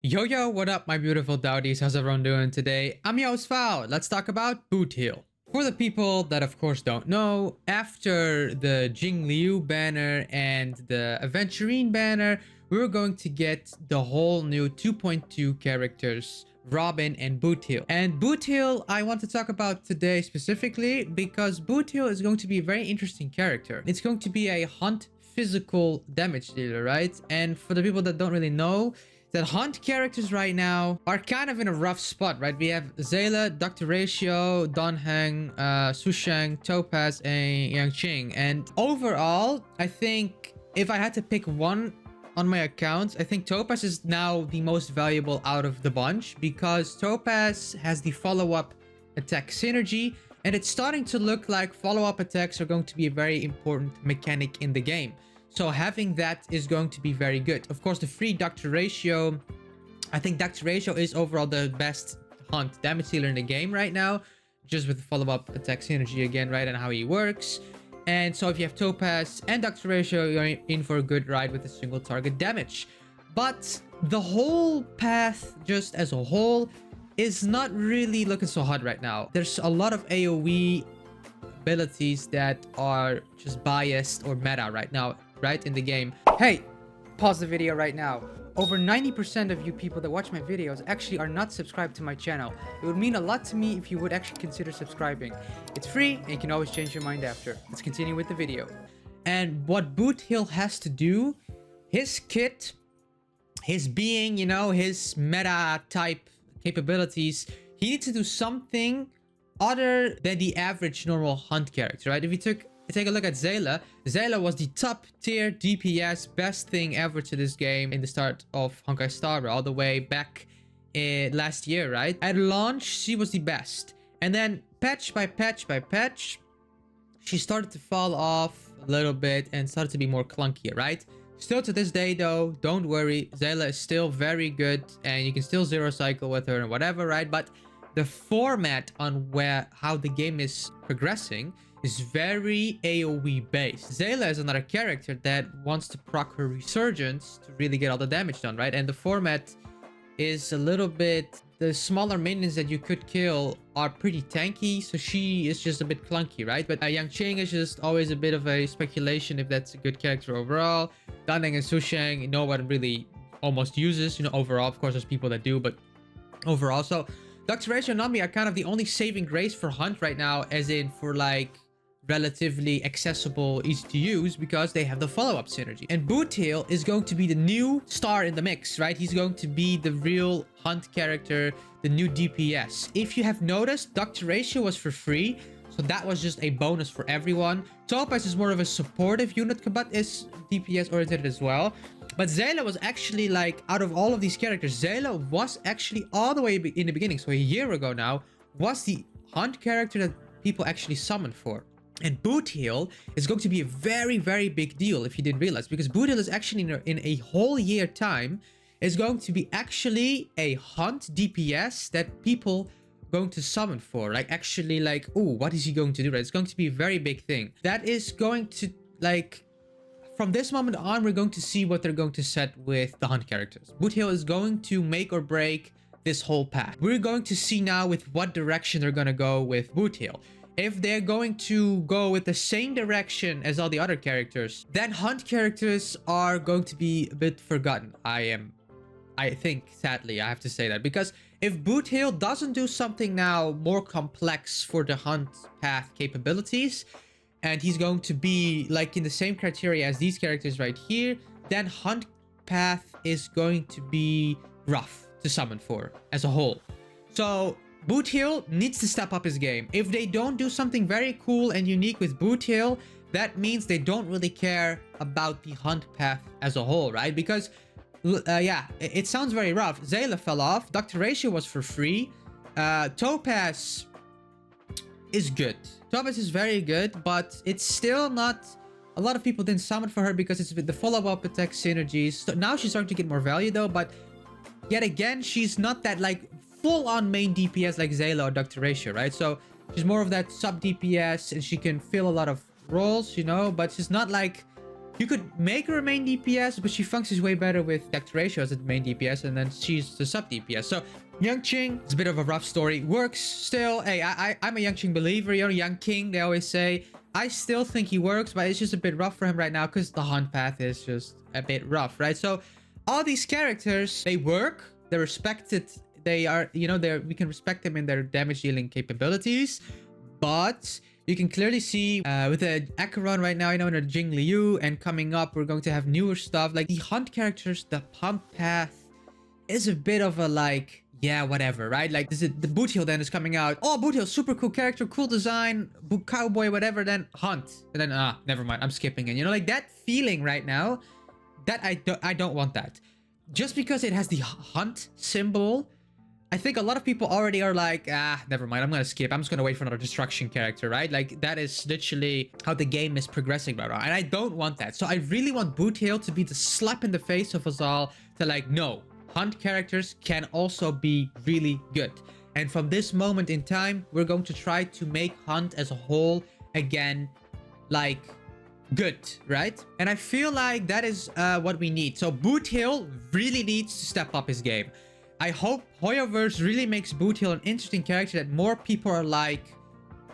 Yo yo, what up my beautiful dowdies? How's everyone doing today? I'm your host Faudiedauw. Let's talk about BOOTHILL. For the people that of course don't know, after the Jing Liu banner and the Aventurine banner, we were going to get the whole new 2.2 characters, Robin and BOOTHILL. And BOOTHILL I want to talk about today specifically because BOOTHILL is going to be a very interesting character. It's going to be a hunt physical damage dealer, right? And for the people that don't really know, that hunt characters right now are kind of in a rough spot, right? We have Zayla, Dr. Ratio, Donheng, Susheng, Topaz, and Yangqing. And overall, I think if I had to pick one on my account, I think Topaz is now the most valuable out of the bunch because Topaz has the follow-up attack synergy, and it's starting to look like follow-up attacks are going to be a very important mechanic in the game. So having that is going to be very good. Of course, the free Dr. Ratio, I think Dr. Ratio is overall the best hunt damage dealer in the game right now, just with the follow-up attack synergy again, right, and how he works. And so if you have Topaz and Dr. Ratio, you're in for a good ride with a single target damage. But the whole path, just as a whole, is not really looking so hot right now. There's a lot of AoE abilities that are just biased or meta right now, right, in the game. Hey, pause the video right now. Over 90% of you people that watch my videos actually are not subscribed to my channel. It would mean a lot to me if you would actually consider subscribing. It's free and you can always change your mind after. Let's continue with the video. And what BOOTHILL has to do, his kit, his being, you know, his meta type capabilities, he needs to do something other than the average normal hunt character, right? If you take a look at Zayla, Zayla was the top tier DPS, best thing ever to this game in the start of Honkai Star Rail, all the way back last year, right? At launch, she was the best. And then patch by patch by patch, she started to fall off a little bit and started to be more clunkier, right? Still to this day though, don't worry, Zayla is still very good and you can still zero cycle with her and whatever, right? But the format on how the game is progressing is very AoE based. Zayla is another character that wants to proc her resurgence to really get all the damage done, right? And the format is a little bit... The smaller minions that you could kill are pretty tanky, so she is just a bit clunky, right? But Yangqing is just always a bit of a speculation if that's a good character overall. Daneng and Susheng, no one really almost uses, you know, overall. Of course, there's people that do, but overall. So Dr. Ratio and Nami are kind of the only saving grace for Hunt right now, as in for like relatively accessible, easy to use, because they have the follow-up synergy. And BOOTHILL is going to be the new star in the mix, right? He's going to be the real hunt character, the new DPS. If you have noticed, Dr. Ratio was for free, so that was just a bonus for everyone. Topaz is more of a supportive unit, but is DPS oriented as well. But Zayla was actually, like, out of all of these characters, Zayla was actually all the way in the beginning, so a year ago now, was the hunt character that people actually summoned for. And BOOTHILL is going to be a very, very big deal if you didn't realize, because BOOTHILL is actually in a whole year time is going to be actually a hunt DPS that people going to summon for. Like, actually, like, oh, what is he going to do? Right? It's going to be a very big thing. That is going to, like, from this moment on, we're going to see what they're going to set with the hunt characters. BOOTHILL is going to make or break this whole path. We're going to see now with what direction they're going to go with BOOTHILL. If they're going to go with the same direction as all the other characters, then hunt characters are going to be a bit forgotten. I think, sadly, I have to say that. Because if BOOTHILL doesn't do something now more complex for the hunt path capabilities, and he's going to be like in the same criteria as these characters right here, then hunt path is going to be rough to summon for as a whole. So BOOTHILL needs to step up his game. If they don't do something very cool and unique with BOOTHILL, that means they don't really care about the hunt path as a whole, right? Because, yeah, it sounds very rough. Zayla fell off. Dr. Ratio was for free. Topaz is good. Topaz is very good, but it's still not... A lot of people didn't summon for her because it's with the follow-up attack synergies. So now she's starting to get more value though, but yet again, she's not that like full-on main DPS like Zayla or Dr. Ratio, right? So she's more of that sub DPS and she can fill a lot of roles, you know, but she's not like You could make her a main DPS, but she functions way better with deck ratio as the main DPS, and then she's the sub DPS. So Young Ching, it's a bit of a rough story. Works still. Hey, I'm a Young Ching believer. You know, Young King, they always say. I still think he works, but it's just a bit rough for him right now because the hunt path is just a bit rough, right? So all these characters, they work. They're respected. They are, you know, we can respect them in their damage dealing capabilities, but you can clearly see with the Acheron right now, you know, in the Jing Liu, and coming up, we're going to have newer stuff. Like the hunt characters, the hunt path is a bit of a like, yeah, whatever, right? Like this is the BOOTHILL then is coming out. Oh, BOOTHILL, super cool character, cool design, cowboy, whatever. Then hunt, and then never mind, I'm skipping it. You know, like that feeling right now, that I don't want that. Just because it has the hunt symbol, I think a lot of people already are like, never mind, I'm gonna skip. I'm just gonna wait for another destruction character, right? Like that is literally how the game is progressing right now, and I don't want that. So I really want BOOTHILL to be the slap in the face of us all, to like, no, hunt characters can also be really good. And from this moment in time, we're going to try to make hunt as a whole again, like, good, right? And I feel like that is what we need. So BOOTHILL really needs to step up his game. I hope Hoyoverse really makes BOOTHILL an interesting character that more people are like,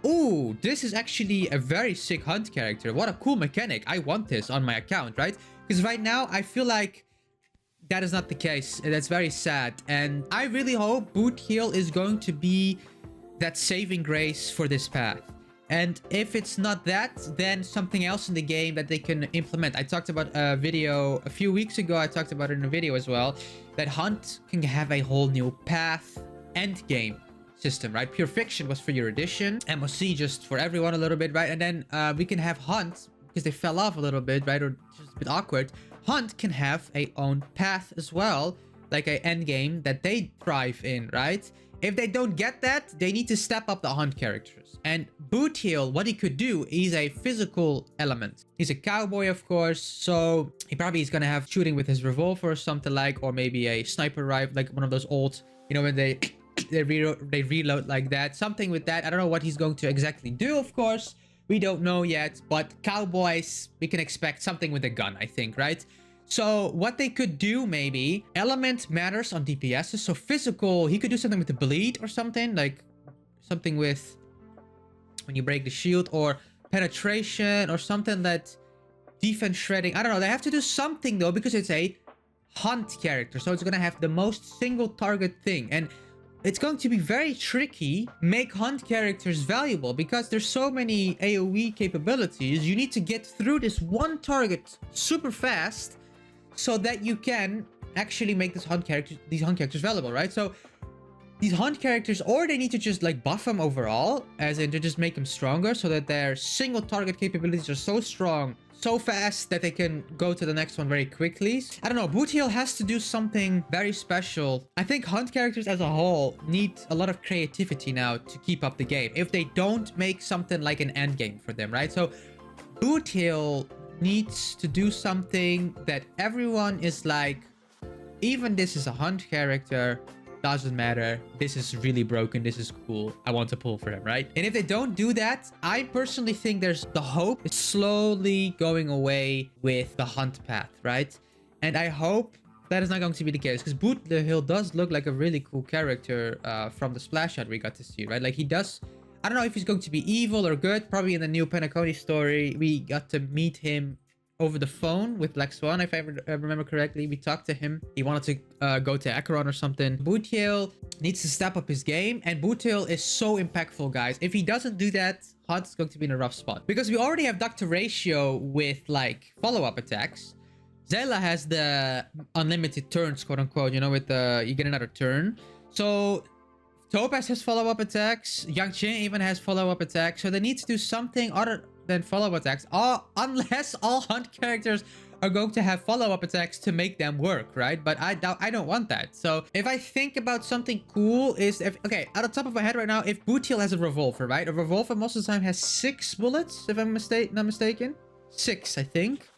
ooh, this is actually a very sick hunt character. What a cool mechanic. I want this on my account, right? Because right now, I feel like that is not the case. That's very sad. And I really hope BOOTHILL is going to be that saving grace for this path. And if it's not that, then something else in the game that they can implement. I talked about a video a few weeks ago. I talked about it in a video as well. That hunt can have a whole new path end game system, right? Pure Fiction was for your edition. MOC just for everyone a little bit, right? And then we can have hunt, because they fell off a little bit, right? Or just a bit awkward. Hunt can have a own path as well, like a end game that they thrive in, right? If they don't get that, they need to step up the hunt characters. And BOOTHILL, what he could do, is a physical element. He's a cowboy, of course, so he probably is gonna have shooting with his revolver or something like, or maybe a sniper rifle, like one of those old, you know, when they reload like that, something with that. I don't know what he's going to exactly do, of course. We don't know yet, but cowboys, we can expect something with a gun, I think, right? So what they could do, maybe, element matters on DPSs. So physical, he could do something with the bleed or something, like something with when you break the shield, or penetration, or something that defense shredding. I don't know. They have to do something though, because it's a hunt character. So it's going to have the most single target thing. And it's going to be very tricky make hunt characters valuable, because there's so many AoE capabilities. You need to get through this one target super fast so that you can actually make these hunt characters valuable, right? So these hunt characters, or they need to just like buff them overall, as in to just make them stronger so that their single target capabilities are so strong, so fast that they can go to the next one very quickly. I don't know, BOOTHILL has to do something very special. I think hunt characters as a whole need a lot of creativity now to keep up the game, if they don't make something like an end game for them, right? So BOOTHILL needs to do something that everyone is like, even this is a hunt character, doesn't matter, this is really broken, this is cool, I want to pull for him, right? And if they don't do that, I personally think there's the hope is slowly going away with the hunt path, right? And I hope that is not going to be the case, because BOOTHILL does look like a really cool character from the splash shot we got to see, right? Like he does, I don't know if he's going to be evil or good. Probably in the new Penacony story, we got to meet him over the phone with Black Swan, if I remember correctly. We talked to him. He wanted to go to Acheron or something. BOOTHILL needs to step up his game, and BOOTHILL is so impactful, guys. If he doesn't do that, Hunt's going to be in a rough spot, because we already have Dr. Ratio with like follow-up attacks. Zayla has the unlimited turns, quote unquote, you know, with the you get another turn. So Topaz has follow-up attacks. Yang Qin even has follow-up attacks. So they need to do something other than follow-up attacks. Unless all hunt characters are going to have follow-up attacks to make them work, right? But I don't want that. So if I think about something cool is, okay, out of the top of my head right now, if BOOTHILL has a revolver, right? A revolver most of the time has 6 bullets, if I'm not mistaken. 6, I think.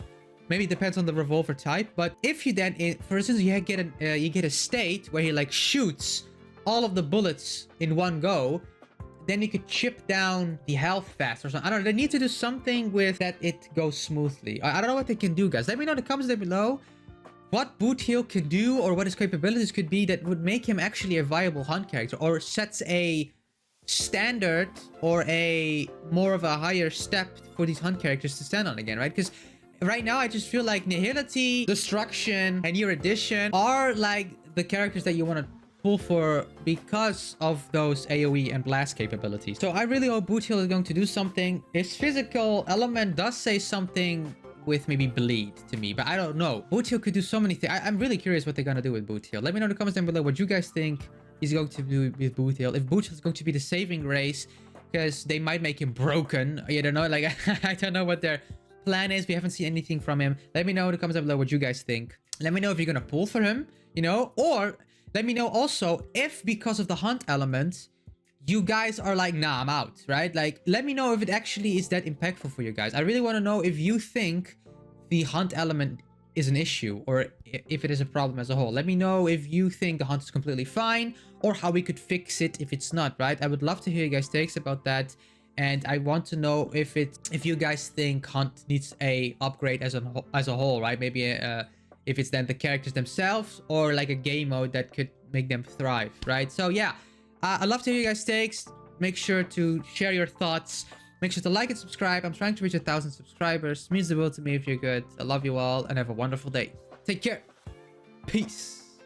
Maybe it depends on the revolver type. But if you then, for instance, you get a state where he like shoots all of the bullets in one go, then you could chip down the health fast or something. I don't know. They need to do something with that it goes smoothly. I don't know what they can do, guys. Let me know in the comments down below what Boothill could do or what his capabilities could be that would make him actually a viable hunt character or sets a standard or a more of a higher step for these hunt characters to stand on again, right? Because right now I just feel like Nihility, Destruction, and Erudition are like the characters that you want to pull for because of those AoE and blast capabilities. So I really hope Boothill is going to do something. His physical element does say something with maybe bleed to me, but I don't know. Boothill could do so many things. I'm really curious what they're gonna do with Boothill. Let me know in the comments down below what you guys think he's going to do with Boothill. If Boothill is going to be the saving race, because they might make him broken. You don't know, like I don't know what their plan is. We haven't seen anything from him. Let me know in the comments down below what you guys think. Let me know if you're gonna pull for him, you know, or let me know also if because of the hunt element, you guys are like, nah, I'm out, right? Like, let me know if it actually is that impactful for you guys. I really want to know if you think the hunt element is an issue or if it is a problem as a whole. Let me know if you think the hunt is completely fine or how we could fix it if it's not, right? I would love to hear you guys' takes about that. And I want to know if you guys think hunt needs a upgrade as a whole, right? Maybe if it's then the characters themselves or like a game mode that could make them thrive, right? So yeah, I'd love to hear you guys' takes. Make sure to share your thoughts. Make sure to like and subscribe. I'm trying to reach 1,000 subscribers. It means the world to me if you're good. I love you all and have a wonderful day. Take care. Peace.